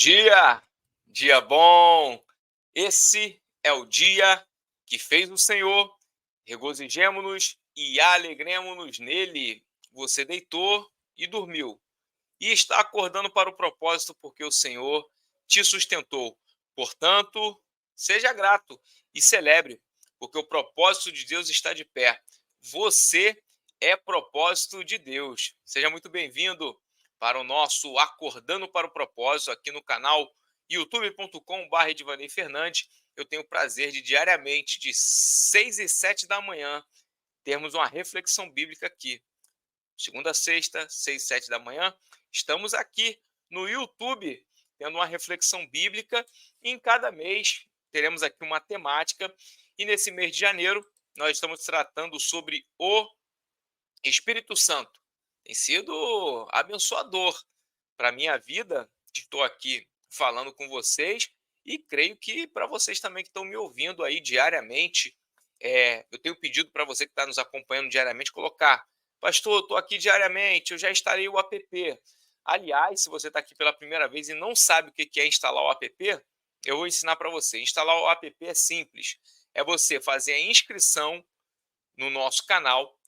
Dia bom. Esse é o dia que fez o Senhor. Regozijemo-nos e alegremo-nos nele. Você deitou e dormiu, e está acordando para o propósito, porque o Senhor te sustentou. Portanto, seja grato e celebre, porque o propósito de Deus está de pé. Você é propósito de Deus. Seja muito bem-vindo para o nosso Acordando para o Propósito aqui no canal youtube.com.br Edivanei Fernandes. Eu tenho o prazer de diariamente, de 6 e 7 da manhã, termos uma reflexão bíblica aqui. Segunda a sexta, 6 e 7 da manhã, estamos aqui no YouTube, tendo uma reflexão bíblica. E em cada mês teremos aqui uma temática. E nesse mês de janeiro, nós estamos tratando sobre o Espírito Santo. Tem sido abençoador para a minha vida, que estou aqui falando com vocês, e creio que para vocês também que estão me ouvindo aí diariamente. Eu tenho pedido para você que está nos acompanhando diariamente colocar: pastor, estou aqui diariamente, eu já instalei o app. Aliás, se você está aqui pela primeira vez e não sabe o que é instalar o app, eu vou ensinar para você. Instalar o app é simples. É você fazer a inscrição no nosso canal,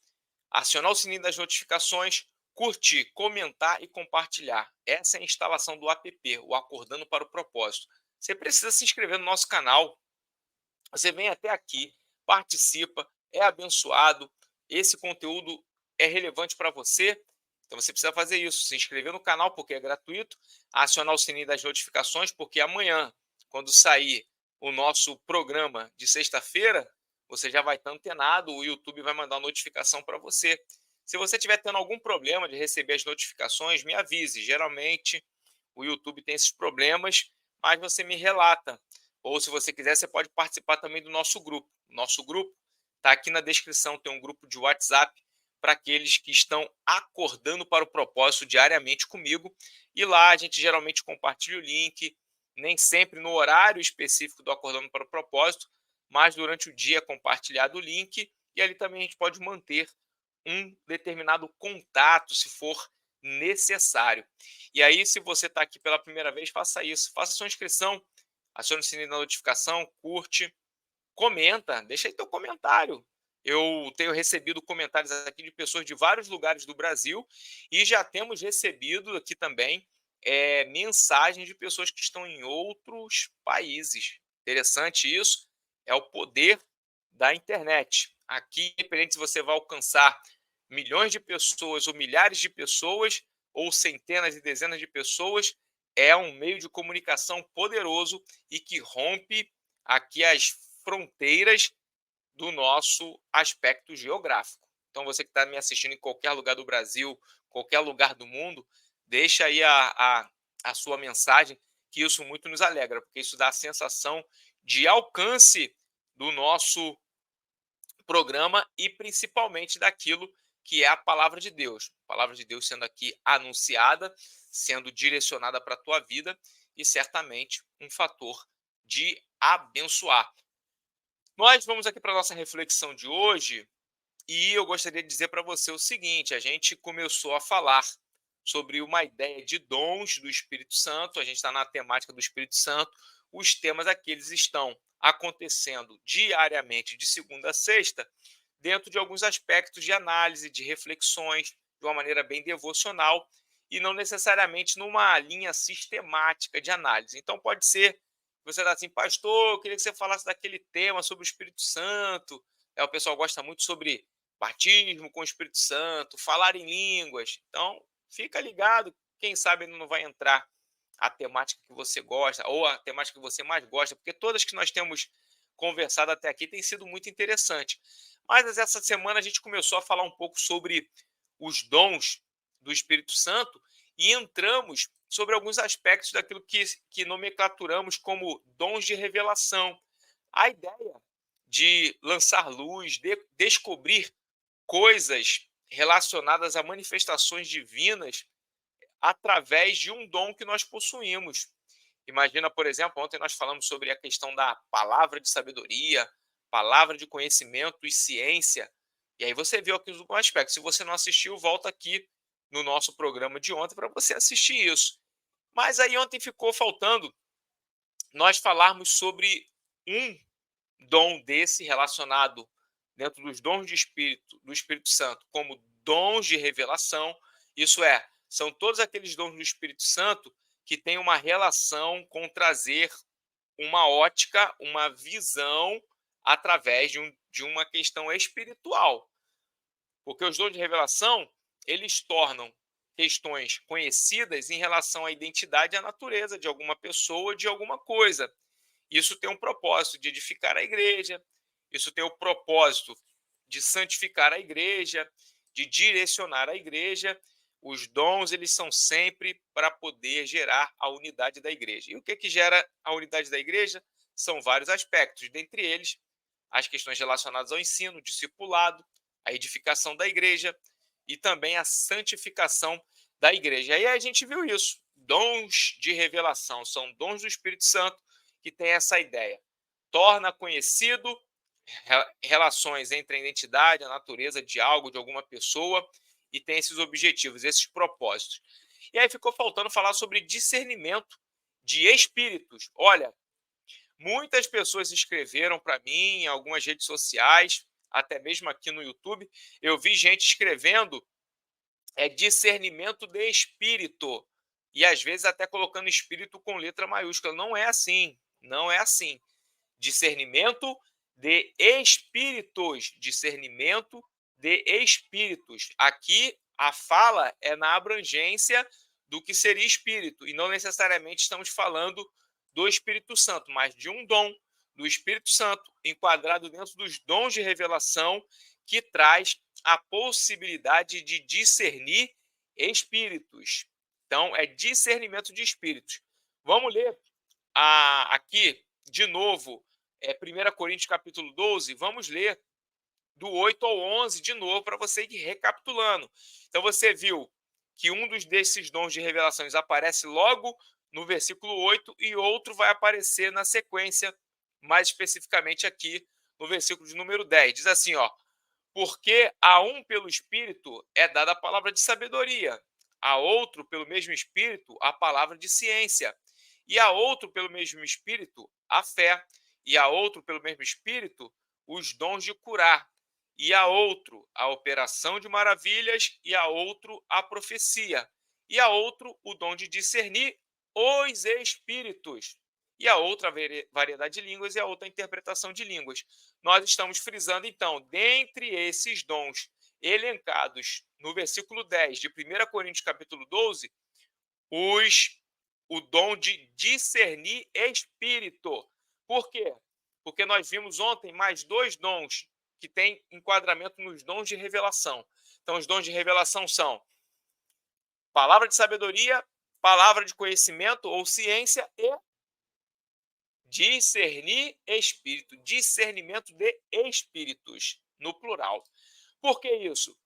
acionar o sininho das notificações, curtir, comentar e compartilhar. Essa é a instalação do app, o Acordando para o Propósito. Você precisa se inscrever no nosso canal. Você vem até aqui, participa, é abençoado. Esse conteúdo é relevante para você. Então você precisa fazer isso, se inscrever no canal porque é gratuito, acionar o sininho das notificações, porque amanhã, quando sair o nosso programa de sexta-feira, você já vai estar antenado, o YouTube vai mandar uma notificação para você. Se você estiver tendo algum problema de receber as notificações, me avise. Geralmente o YouTube tem esses problemas, mas você me relata. Ou se você quiser, você pode participar também do nosso grupo. Nosso grupo está aqui na descrição, tem um grupo de WhatsApp para aqueles que estão acordando para o propósito diariamente comigo. E lá a gente geralmente compartilha o link, nem sempre no horário específico do Acordando para o Propósito, mas durante o dia compartilhado o link, e ali também a gente pode manter um determinado contato, se for necessário. E aí, se você está aqui pela primeira vez, faça isso, faça sua inscrição, acione o sininho da notificação, curte, comenta, deixa aí teu comentário. Eu tenho recebido comentários aqui de pessoas de vários lugares do Brasil, e já temos recebido aqui também mensagens de pessoas que estão em outros países. Interessante isso, é o poder da internet. Aqui, independente se você vai alcançar milhões de pessoas ou milhares de pessoas, ou centenas e dezenas de pessoas, é um meio de comunicação poderoso e que rompe aqui as fronteiras do nosso aspecto geográfico. Então, você que está me assistindo em qualquer lugar do Brasil, qualquer lugar do mundo, deixa aí a sua mensagem, que isso muito nos alegra, porque isso dá a sensação de alcance do nosso programa e principalmente daquilo que é a palavra de Deus. A palavra de Deus sendo aqui anunciada, sendo direcionada para a tua vida e certamente um fator de abençoar. Nós vamos aqui para a nossa reflexão de hoje e eu gostaria de dizer para você o seguinte: a gente começou a falar sobre uma ideia de dons do Espírito Santo, a gente está na temática do Espírito Santo, os temas aqui eles estão acontecendo diariamente, de segunda a sexta, dentro de alguns aspectos de análise, de reflexões, de uma maneira bem devocional, e não necessariamente numa linha sistemática de análise. Então pode ser você está assim: pastor, eu queria que você falasse daquele tema sobre o Espírito Santo. O pessoal gosta muito sobre batismo com o Espírito Santo, falar em línguas. Então, fica ligado, quem sabe ele não vai entrar a temática que você gosta, ou a temática que você mais gosta, porque todas que nós temos conversado até aqui têm sido muito interessante. Mas essa semana a gente começou a falar um pouco sobre os dons do Espírito Santo e entramos sobre alguns aspectos daquilo que nomenclaturamos como dons de revelação. A ideia de lançar luz, de descobrir coisas relacionadas a manifestações divinas através de um dom que nós possuímos. Imagina, por exemplo, ontem nós falamos sobre a questão da palavra de sabedoria, palavra de conhecimento e ciência. E aí você viu aqui um aspecto. Se você não assistiu, volta aqui no nosso programa de ontem para você assistir isso. Mas aí ontem ficou faltando nós falarmos sobre um dom desse relacionado dentro dos dons de Espírito, do Espírito Santo, como dons de revelação. Isso é, são todos aqueles dons do Espírito Santo que têm uma relação com trazer uma ótica, uma visão através de uma questão espiritual. Porque os dons de revelação, eles tornam questões conhecidas em relação à identidade e à natureza de alguma pessoa, de alguma coisa. Isso tem um propósito de edificar a igreja, isso tem o propósito de santificar a igreja, de direcionar a igreja. Os dons, eles são sempre para poder gerar a unidade da igreja. E o que gera a unidade da igreja? São vários aspectos, dentre eles as questões relacionadas ao ensino, discipulado, a edificação da igreja e também a santificação da igreja. E aí a gente viu isso. Dons de revelação são dons do Espírito Santo que tem essa ideia. Torna conhecido relações entre a identidade, a natureza de algo, de alguma pessoa, e tem esses objetivos, esses propósitos. E aí ficou faltando falar sobre discernimento de espíritos. Olha, muitas pessoas escreveram para mim em algumas redes sociais, até mesmo aqui no YouTube, eu vi gente escrevendo discernimento de espírito, e às vezes até colocando espírito com letra maiúscula. Não é assim, não é assim. Discernimento de espíritos, discernimento de espíritos. Aqui a fala é na abrangência do que seria espírito, e não necessariamente estamos falando do Espírito Santo, mas de um dom do Espírito Santo, enquadrado dentro dos dons de revelação, que traz a possibilidade de discernir espíritos. Então, é discernimento de espíritos. Vamos ler aqui, de novo, 1 Coríntios capítulo 12, vamos ler do 8 ao 11 de novo, para você ir recapitulando. Então, você viu que um desses dons de revelações aparece logo no versículo 8 e outro vai aparecer na sequência, mais especificamente aqui no versículo de número 10. Diz assim, ó: porque a um pelo Espírito é dada a palavra de sabedoria, a outro pelo mesmo Espírito a palavra de ciência, e a outro pelo mesmo Espírito a fé, e a outro pelo mesmo Espírito os dons de curar, e a outro a operação de maravilhas, e a outro a profecia, e a outro o dom de discernir os espíritos, e a outra variedade de línguas, e a outra a interpretação de línguas. Nós estamos frisando, então, dentre esses dons elencados no versículo 10 de 1 Coríntios capítulo 12, o dom de discernir espírito. Por quê? Porque nós vimos ontem mais dois dons que têm enquadramento nos dons de revelação. Então, os dons de revelação são palavra de sabedoria, palavra de conhecimento ou ciência e discernir espírito, discernimento de espíritos, no plural. Por que isso?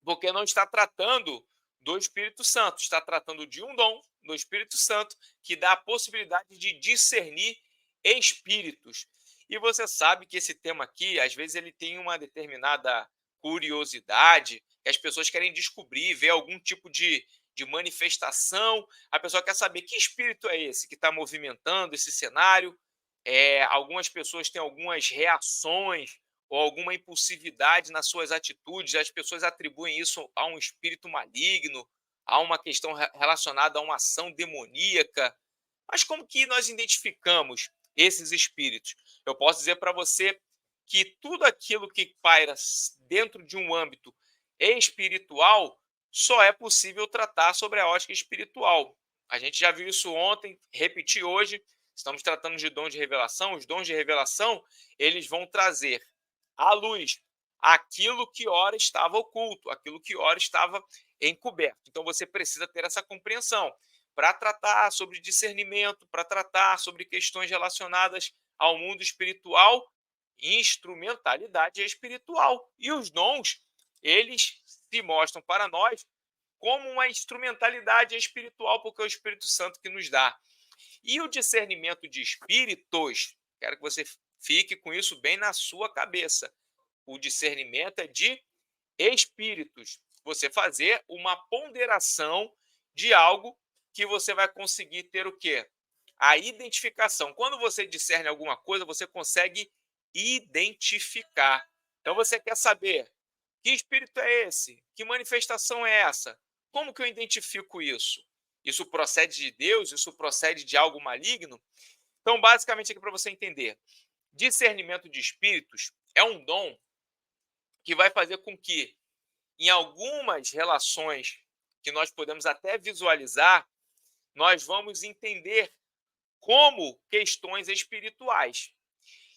Porque não está tratando do Espírito Santo, está tratando de um dom do Espírito Santo que dá a possibilidade de discernir espíritos. E você sabe que esse tema aqui, às vezes, ele tem uma determinada curiosidade, que as pessoas querem descobrir, ver algum tipo de manifestação. A pessoa quer saber que espírito é esse que está movimentando esse cenário. Algumas pessoas têm algumas reações ou alguma impulsividade nas suas atitudes, as pessoas atribuem isso a um espírito maligno, a uma questão relacionada a uma ação demoníaca. Mas como que nós identificamos esses espíritos? Eu posso dizer para você que tudo aquilo que paira dentro de um âmbito espiritual só é possível tratar sobre a ótica espiritual. A gente já viu isso ontem, repeti hoje, estamos tratando de dom de revelação. Os dons de revelação, eles vão trazer à luz aquilo que ora estava oculto, aquilo que ora estava encoberto. Então você precisa ter essa compreensão para tratar sobre discernimento, para tratar sobre questões relacionadas ao mundo espiritual, instrumentalidade espiritual. E os dons, eles se mostram para nós como uma instrumentalidade espiritual, porque é o Espírito Santo que nos dá. E o discernimento de espíritos, quero que você fique com isso bem na sua cabeça. O discernimento é de espíritos. Você fazer uma ponderação de algo que você vai conseguir ter o quê? A identificação. Quando você discerne alguma coisa, você consegue identificar. Então você quer saber que espírito é esse? Que manifestação é essa? Como que eu identifico isso? Isso procede de Deus? Isso procede de algo maligno? Então, basicamente, aqui para você entender, discernimento de espíritos é um dom que vai fazer com que, em algumas relações que nós podemos até visualizar, nós vamos entender como questões espirituais.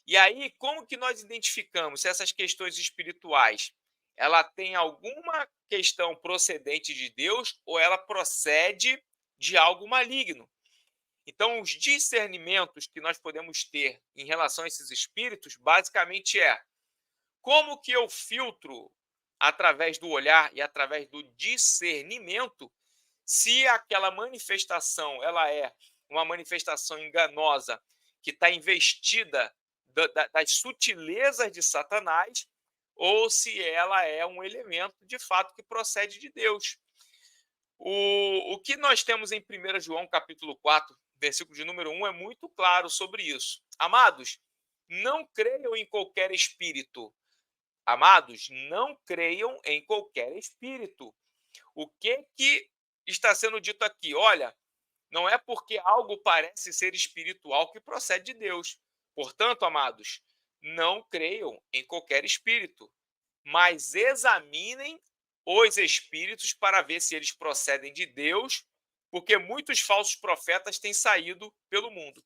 E aí, como que nós identificamos se essas questões espirituais ela tem alguma questão procedente de Deus ou ela procede de algo maligno? Então, os discernimentos que nós podemos ter em relação a esses espíritos, basicamente como que eu filtro através do olhar e através do discernimento se aquela manifestação ela é uma manifestação enganosa que está investida das sutilezas de Satanás ou se ela é um elemento de fato que procede de Deus. O que nós temos em 1 João capítulo 4, versículo de número 1, é muito claro sobre isso. Amados, não creiam em qualquer espírito. Amados, não creiam em qualquer espírito. O que está sendo dito aqui? Olha, não é porque algo parece ser espiritual que procede de Deus. Portanto, amados, não creiam em qualquer espírito, mas examinem os espíritos para ver se eles procedem de Deus, porque muitos falsos profetas têm saído pelo mundo.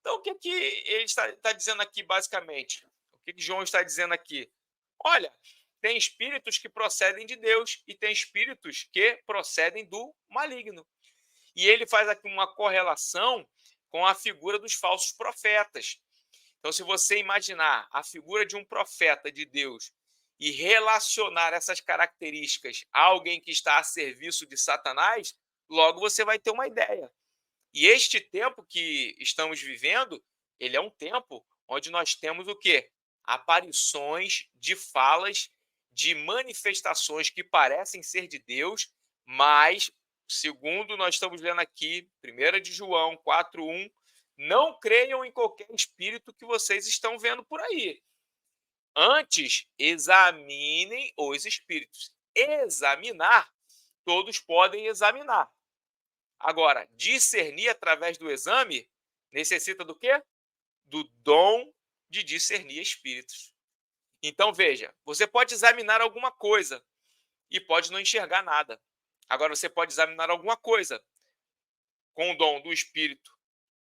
Então, o que ele está dizendo aqui, basicamente? O que João está dizendo aqui? Olha, tem espíritos que procedem de Deus e tem espíritos que procedem do maligno. E ele faz aqui uma correlação com a figura dos falsos profetas. Então, se você imaginar a figura de um profeta de Deus e relacionar essas características a alguém que está a serviço de Satanás, logo você vai ter uma ideia. E este tempo que estamos vivendo, ele é um tempo onde nós temos o quê? Aparições de falas, de manifestações que parecem ser de Deus, mas, segundo nós estamos lendo aqui, 1 de João 4:1, não creiam em qualquer espírito que vocês estão vendo por aí. Antes, examinem os espíritos. Examinar, todos podem examinar. Agora, discernir através do exame necessita do quê? Do dom de discernir espíritos. Então, veja, você pode examinar alguma coisa e pode não enxergar nada. Agora, você pode examinar alguma coisa com o dom do Espírito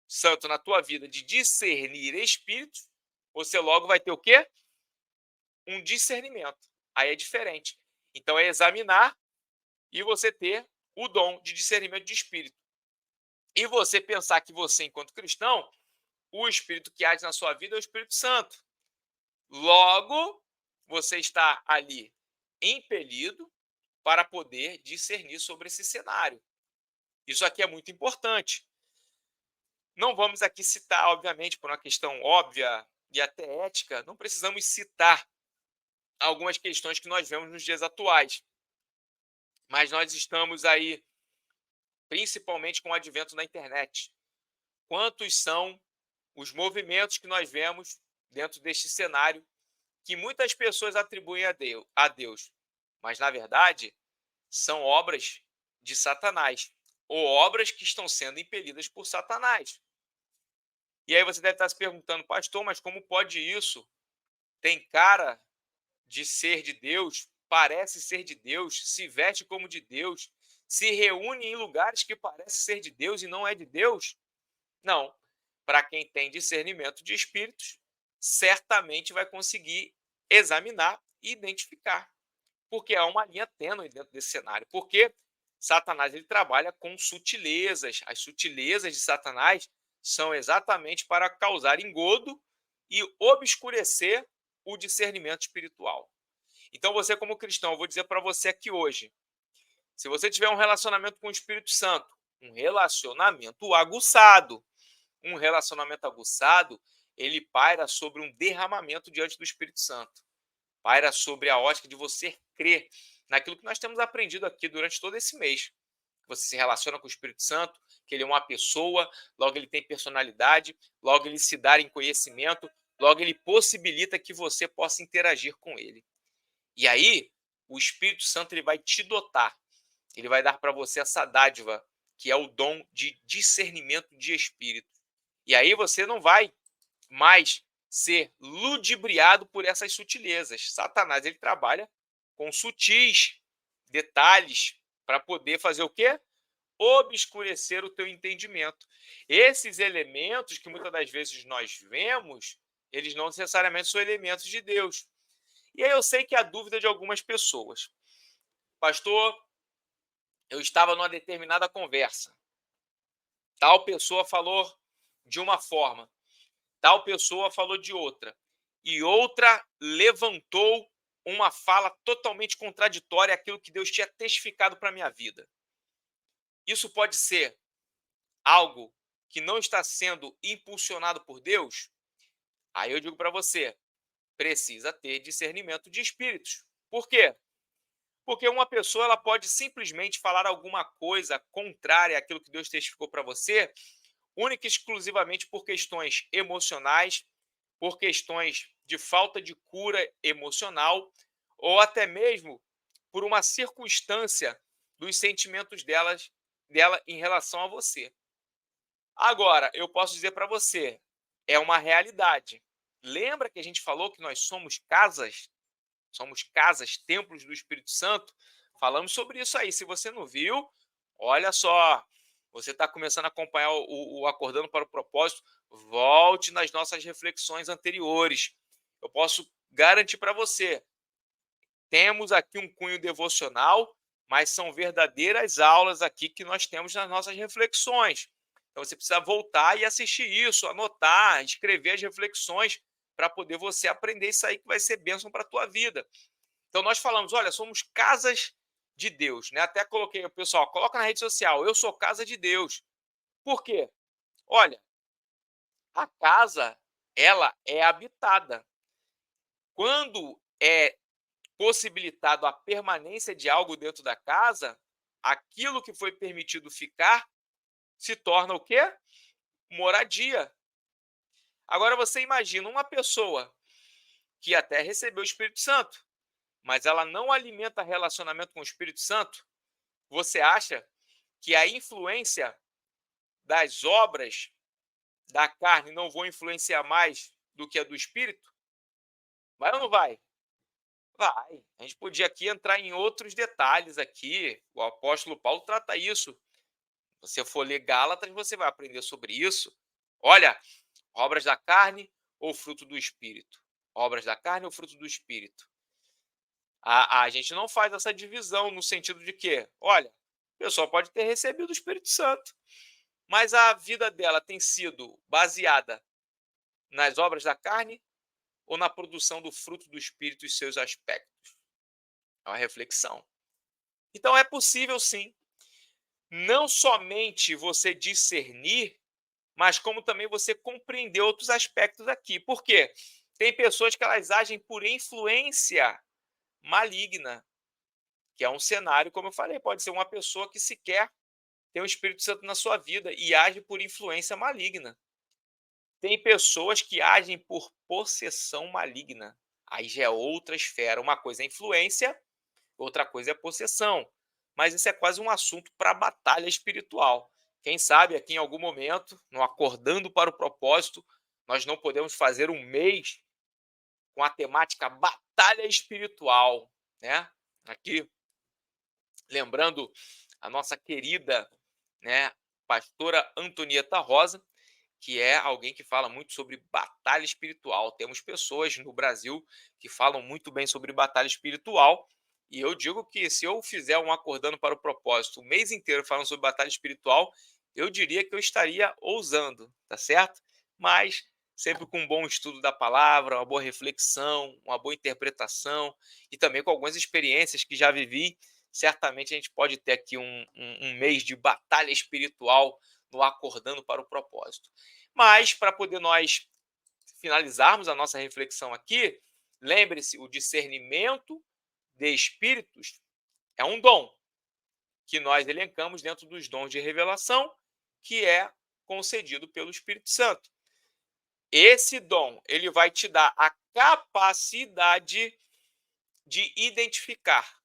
Santo na tua vida de discernir espíritos, você logo vai ter o quê? Um discernimento. Aí é diferente. Então, é examinar e você ter o dom de discernimento de espírito. E você pensar que você, enquanto cristão, o espírito que age na sua vida é o Espírito Santo. Logo, você está ali impelido para poder discernir sobre esse cenário. Isso aqui é muito importante. Não vamos aqui citar, obviamente, por uma questão óbvia e até ética, não precisamos citar algumas questões que nós vemos nos dias atuais. Mas nós estamos aí, principalmente com o advento da internet. Quantos são os movimentos que nós vemos dentro deste cenário que muitas pessoas atribuem a Deus, mas, na verdade, são obras de Satanás, ou obras que estão sendo impelidas por Satanás. E aí você deve estar se perguntando, pastor, mas como pode isso? Tem cara de ser de Deus, parece ser de Deus, se veste como de Deus, se reúne em lugares que parece ser de Deus e não é de Deus? Não. Para quem tem discernimento de espíritos, certamente vai conseguir examinar e identificar. Porque há uma linha tênue dentro desse cenário. Porque Satanás ele trabalha com sutilezas. As sutilezas de Satanás são exatamente para causar engodo e obscurecer o discernimento espiritual. Então, você, como cristão, eu vou dizer para você aqui hoje: se você tiver um relacionamento com o Espírito Santo, um relacionamento aguçado, ele paira sobre um derramamento diante do Espírito Santo. Paira sobre a ótica de você crer naquilo que nós temos aprendido aqui durante todo esse mês. você se relaciona com o Espírito Santo, que ele é uma pessoa, logo ele tem personalidade, logo ele se dá em conhecimento, logo ele possibilita que você possa interagir com ele. E aí, o Espírito Santo ele vai te dotar, ele vai dar para você essa dádiva, que é o dom de discernimento de espírito. E aí você não vai mais ser ludibriado por essas sutilezas. Satanás ele trabalha com sutis detalhes para poder fazer o quê? Obscurecer o teu entendimento. Esses elementos que muitas das vezes nós vemos, eles não necessariamente são elementos de Deus. E aí eu sei que há dúvida de algumas pessoas. Pastor, eu estava numa determinada conversa. Tal pessoa falou de uma forma, tal pessoa falou de outra, e outra levantou uma fala totalmente contraditória àquilo que Deus tinha testificado para a minha vida. Isso pode ser algo que não está sendo impulsionado por Deus? Aí eu digo para você, precisa ter discernimento de espíritos. Por quê? Porque uma pessoa ela pode simplesmente falar alguma coisa contrária àquilo que Deus testificou para você, única e exclusivamente por questões emocionais, por questões de falta de cura emocional, ou até mesmo por uma circunstância dos sentimentos dela em relação a você. Agora, eu posso dizer para você, é uma realidade. Lembra que a gente falou que nós somos casas, templos do Espírito Santo? Falamos sobre isso aí. Se você não viu, olha só, você está começando a acompanhar o Acordando para o Propósito, volte nas nossas reflexões anteriores. Eu posso garantir para você, temos aqui um cunho devocional, mas são verdadeiras aulas aqui que nós temos nas nossas reflexões. Então você precisa voltar e assistir isso, anotar, escrever as reflexões para poder você aprender isso aí que vai ser bênção para a tua vida. Então nós falamos, olha, somos casas de Deus, né? Até coloquei, o pessoal, coloca na rede social, eu sou casa de Deus. Por quê? Olha, a casa, ela é habitada. Quando é possibilitado a permanência de algo dentro da casa, aquilo que foi permitido ficar se torna o quê? Moradia. Agora você imagina uma pessoa que até recebeu o Espírito Santo, mas ela não alimenta relacionamento com o Espírito Santo. Você acha que a influência das obras da carne não vão influenciar mais do que a do Espírito? Vai ou não vai? Vai. A gente podia aqui entrar em outros detalhes aqui. O apóstolo Paulo trata isso. Se você for ler Gálatas, você vai aprender sobre isso. Olha, obras da carne ou fruto do Espírito? Obras da carne ou fruto do Espírito? A gente não faz essa divisão no sentido de que, olha, a pessoa pode ter recebido o Espírito Santo, mas a vida dela tem sido baseada nas obras da carne ou na produção do fruto do Espírito e seus aspectos? É uma reflexão. Então é possível sim, não somente você discernir, mas como também você compreender outros aspectos aqui. Por quê? Tem pessoas que elas agem por influência maligna, que é um cenário, como eu falei, pode ser uma pessoa que sequer tem o Espírito Santo na sua vida e age por influência maligna. Tem pessoas que agem por possessão maligna. Aí já é outra esfera. Uma coisa é influência, outra coisa é possessão. Mas isso é quase um assunto para batalha espiritual. Quem sabe aqui em algum momento, no Acordando para o Propósito, nós não podemos fazer um mês com a temática batalha espiritual, né? Aqui, lembrando a nossa querida, né, pastora Antonieta Rosa, que é alguém que fala muito sobre batalha espiritual. Temos pessoas no Brasil que falam muito bem sobre batalha espiritual, e eu digo que se eu fizer um Acordando para o Propósito o mês inteiro falando sobre batalha espiritual, eu diria que eu estaria ousando, tá certo? Mas sempre com um bom estudo da palavra, uma boa reflexão, uma boa interpretação e também com algumas experiências que já vivi, certamente a gente pode ter aqui um mês de batalha espiritual no Acordando para o Propósito. Mas, para poder nós finalizarmos a nossa reflexão aqui, lembre-se, o discernimento de espíritos é um dom que nós elencamos dentro dos dons de revelação, que é concedido pelo Espírito Santo. Esse dom, ele vai te dar a capacidade de identificar.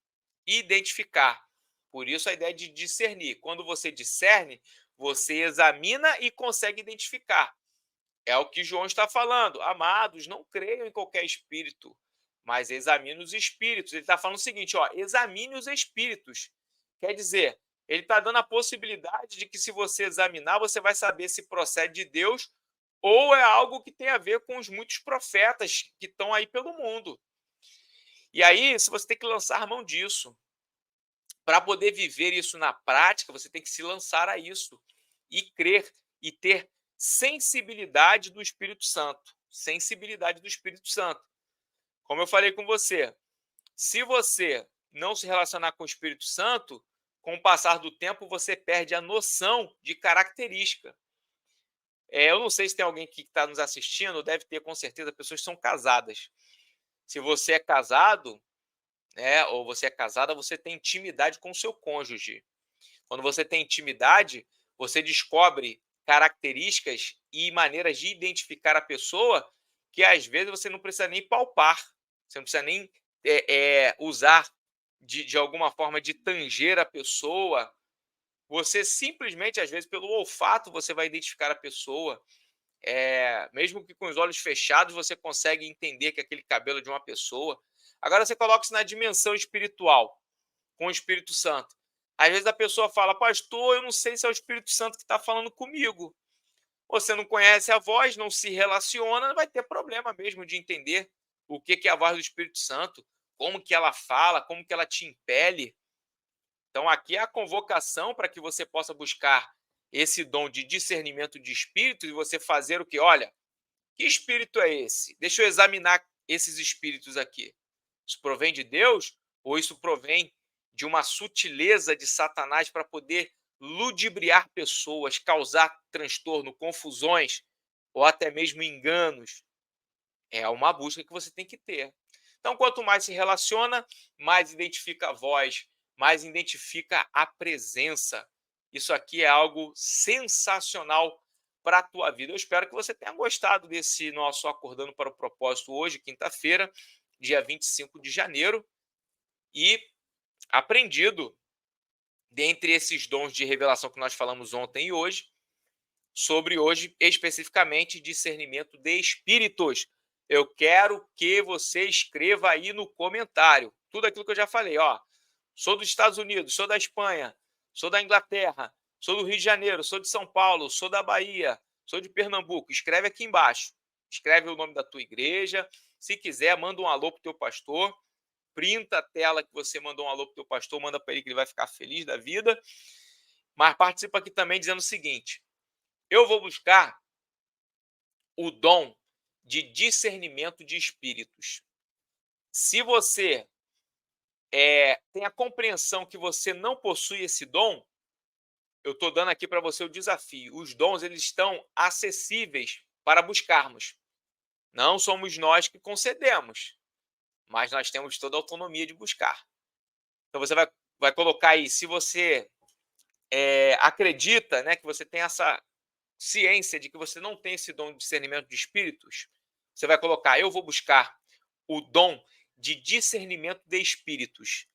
Por isso a ideia de discernir. Quando você discerne, você examina e consegue identificar. É o que João está falando. Amados, não creiam em qualquer espírito, mas examine os espíritos. Ele está falando o seguinte, ó, examine os espíritos. Quer dizer, ele está dando a possibilidade de que, se você examinar, você vai saber se procede de Deus ou é algo que tem a ver com os muitos profetas que estão aí pelo mundo. E aí, se você tem que lançar mão disso, para poder viver isso na prática, você tem que se lançar a isso e crer e ter sensibilidade do Espírito Santo. Sensibilidade do Espírito Santo. Como eu falei com você, se você não se relacionar com o Espírito Santo, com o passar do tempo, você perde a noção de característica. Eu não sei se tem alguém que está nos assistindo, deve ter com certeza pessoas que são casadas. Se você é casado, né, ou você é casada, você tem intimidade com o seu cônjuge. Quando você tem intimidade, você descobre características e maneiras de identificar a pessoa que, às vezes, você não precisa nem palpar, você não precisa nem usar de alguma forma de tanger a pessoa. Você simplesmente, às vezes, pelo olfato, você vai identificar a pessoa. Mesmo que com os olhos fechados, você consegue entender que aquele cabelo é de uma pessoa. Agora você coloca isso na dimensão espiritual, com o Espírito Santo. Às vezes a pessoa fala, pastor, eu não sei se é o Espírito Santo que está falando comigo. Você não conhece a voz, não se relaciona, vai ter problema mesmo de entender o que é a voz do Espírito Santo, como que ela fala, como que ela te impele. Então aqui é a convocação para que você possa buscar esse dom de discernimento de espírito e você fazer o que? Olha, que espírito é esse? Deixa eu examinar esses espíritos aqui. Isso provém de Deus ou isso provém de uma sutileza de Satanás para poder ludibriar pessoas, causar transtorno, confusões ou até mesmo enganos? É uma busca que você tem que ter. Então, quanto mais se relaciona, mais identifica a voz, mais identifica a presença. Isso aqui é algo sensacional para a tua vida. Eu espero que você tenha gostado desse nosso Acordando para o Propósito hoje, quinta-feira, dia 25 de janeiro, e aprendido, dentre esses dons de revelação que nós falamos ontem e hoje, sobre hoje especificamente discernimento de espíritos. Eu quero que você escreva aí no comentário tudo aquilo que eu já falei. Ó, sou dos Estados Unidos, sou da Espanha, sou da Inglaterra, sou do Rio de Janeiro, sou de São Paulo, sou da Bahia, sou de Pernambuco. Escreve aqui embaixo. Escreve o nome da tua igreja. Se quiser, manda um alô para o teu pastor. Printa a tela que você mandou um alô para o teu pastor, manda para ele que ele vai ficar feliz da vida. Mas participa aqui também dizendo o seguinte: eu vou buscar o dom de discernimento de espíritos. Se você tem a compreensão que você não possui esse dom, eu estou dando aqui para você o desafio. Os dons, eles estão acessíveis para buscarmos. Não somos nós que concedemos, mas nós temos toda a autonomia de buscar. Então você vai colocar aí, se você acredita, né, que você tem essa ciência de que você não tem esse dom de discernimento de espíritos, você vai colocar, eu vou buscar o dom de discernimento de espíritos.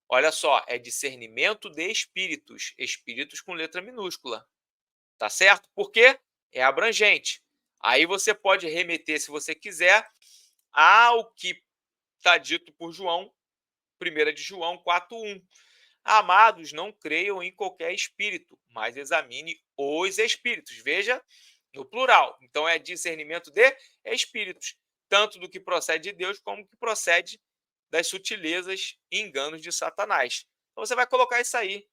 Olha só, é discernimento de espíritos, espíritos com letra minúscula, tá certo? Porque é abrangente. Aí você pode remeter, se você quiser, ao que está dito por João, 1 de João 4:1. Amados, não creiam em qualquer espírito, mas examine os espíritos. Veja, no plural. Então, é discernimento de espíritos, tanto do que procede de Deus, como que procede das sutilezas e enganos de Satanás. Então, você vai colocar isso aí.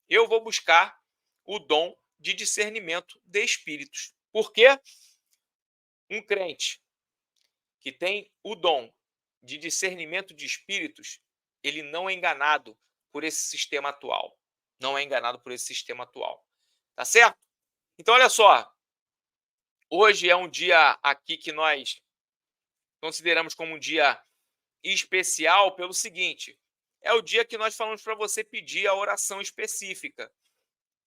Eu vou buscar o dom de discernimento de espíritos. Por quê? Um crente que tem o dom de discernimento de espíritos, ele não é enganado por esse sistema atual. Não é enganado por esse sistema atual. Tá certo? Então, olha só. Hoje é um dia aqui que nós consideramos como um dia especial pelo seguinte. é o dia que nós falamos para você pedir a oração específica,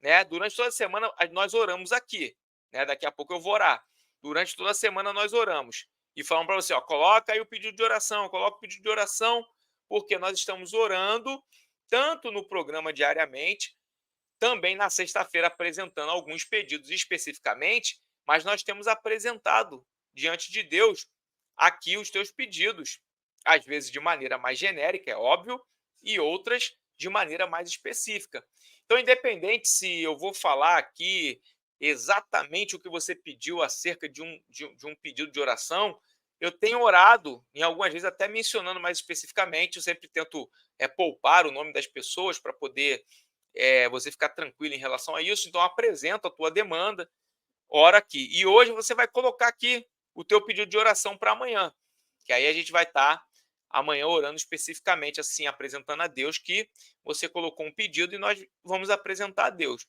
né? Durante toda a semana nós oramos aqui, né? Daqui a pouco eu vou orar. Durante toda a semana nós oramos e falamos para você, ó, coloca aí o pedido de oração, coloca o pedido de oração, porque nós estamos orando tanto no programa diariamente, também na sexta-feira apresentando alguns pedidos especificamente, mas nós temos apresentado diante de Deus aqui os teus pedidos, às vezes de maneira mais genérica, é óbvio, e outras de maneira mais específica. Então, independente se eu vou falar aqui exatamente o que você pediu acerca de um pedido de oração, eu tenho orado, em algumas vezes até mencionando mais especificamente, eu sempre tento poupar o nome das pessoas para poder você ficar tranquilo em relação a isso. Então, apresenta a tua demanda, ora aqui. E hoje você vai colocar aqui o teu pedido de oração para amanhã, que aí a gente vai estar amanhã orando especificamente, assim, apresentando a Deus que você colocou um pedido e nós vamos apresentar a Deus.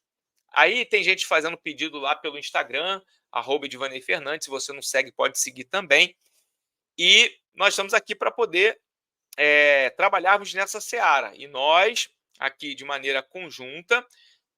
Aí tem gente fazendo pedido lá pelo Instagram, @Edvanei Fernandes. Se você não segue, pode seguir também. E nós estamos aqui para poder trabalharmos nessa seara. E nós, aqui de maneira conjunta,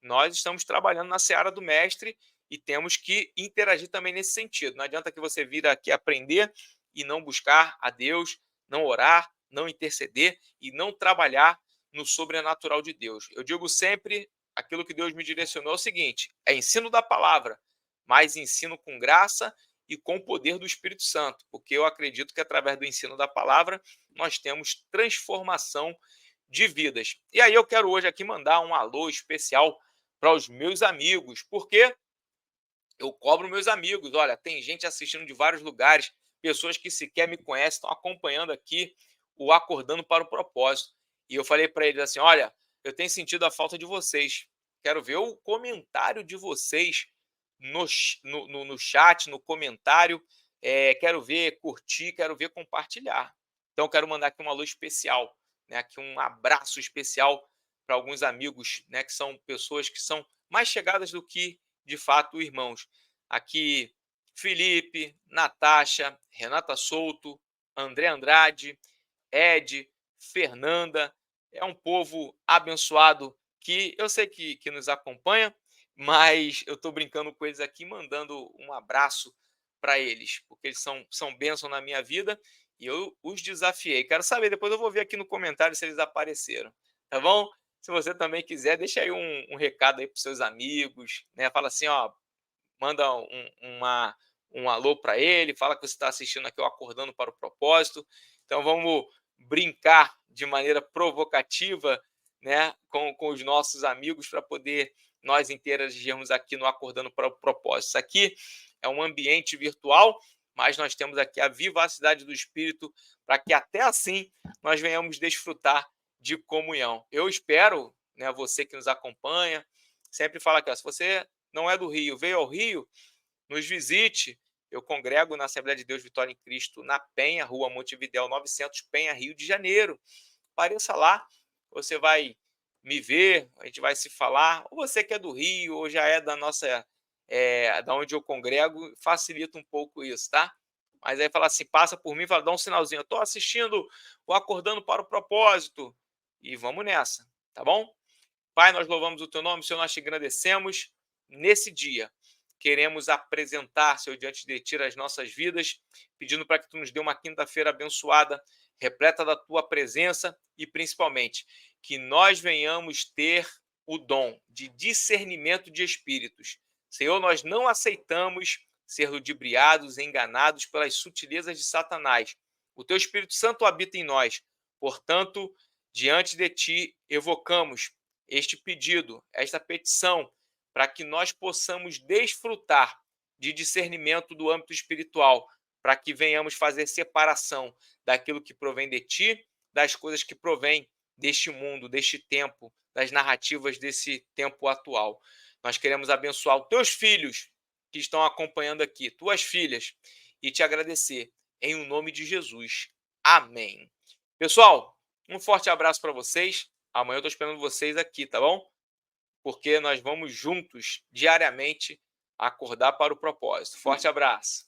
nós estamos trabalhando na seara do mestre e temos que interagir também nesse sentido. Não adianta que você vir aqui aprender e não buscar a Deus, não orar, não interceder e não trabalhar no sobrenatural de Deus. Eu digo sempre aquilo que Deus me direcionou é o seguinte: é ensino da palavra, mas ensino com graça e com o poder do Espírito Santo, porque eu acredito que através do ensino da palavra nós temos transformação de vidas. E aí eu quero hoje aqui mandar um alô especial para os meus amigos, porque eu cobro meus amigos. Olha, tem gente assistindo de vários lugares, pessoas que sequer me conhecem, estão acompanhando aqui o Acordando para o Propósito. E eu falei para eles assim: olha, eu tenho sentido a falta de vocês. Quero ver o comentário de vocês no chat, no comentário. Quero ver curtir, quero ver compartilhar. Então, quero mandar aqui uma alô especial, né? Aqui um abraço especial para alguns amigos, né? Que são pessoas que são mais chegadas do que de fato irmãos. Aqui Felipe, Natasha, Renata Souto, André Andrade, Ed, Fernanda. É um povo abençoado que eu sei que nos acompanha, mas eu estou brincando com eles aqui, mandando um abraço para eles, porque eles são bênção na minha vida e eu os desafiei. Quero saber, depois eu vou ver aqui no comentário se eles apareceram, tá bom? Se você também quiser, deixa aí um recado aí para seus amigos, né? Fala assim, ó, manda um alô para ele, fala que você está assistindo aqui o Acordando para o Propósito. Então vamos brincar de maneira provocativa, né, com os nossos amigos para poder nós interagirmos aqui no Acordando para o Propósito. Isso aqui é um ambiente virtual, mas nós temos aqui a vivacidade do Espírito para que até assim nós venhamos desfrutar de comunhão. Eu espero, né, você que nos acompanha, sempre fala aqui, ó, se você não é do Rio, veio ao Rio, nos visite. Eu congrego na Assembleia de Deus Vitória em Cristo, na Penha, Rua Montevidéu 900, Penha, Rio de Janeiro. Apareça lá, você vai me ver, a gente vai se falar. Ou você que é do Rio, ou já é da nossa, da onde eu congrego, facilita um pouco isso, tá? Mas aí fala assim, passa por mim, fala, dá um sinalzinho, eu estou assistindo o Acordando para o Propósito. E vamos nessa, tá bom? Pai, nós louvamos o teu nome, Senhor, nós te agradecemos nesse dia. Queremos apresentar, Senhor, diante de ti as nossas vidas, pedindo para que tu nos dê uma quinta-feira abençoada, repleta da tua presença e, principalmente, que nós venhamos ter o dom de discernimento de espíritos. Senhor, nós não aceitamos ser ludibriados e enganados pelas sutilezas de Satanás. O teu Espírito Santo habita em nós. Portanto, diante de ti, evocamos este pedido, esta petição, para que nós possamos desfrutar de discernimento do âmbito espiritual, para que venhamos fazer separação daquilo que provém de ti, das coisas que provém deste mundo, deste tempo, das narrativas desse tempo atual. Nós queremos abençoar os teus filhos que estão acompanhando aqui, tuas filhas, e te agradecer em o nome de Jesus. Amém. Pessoal, um forte abraço para vocês. Amanhã eu estou esperando vocês aqui, tá bom? Porque nós vamos juntos, diariamente, acordar para o propósito. Forte abraço.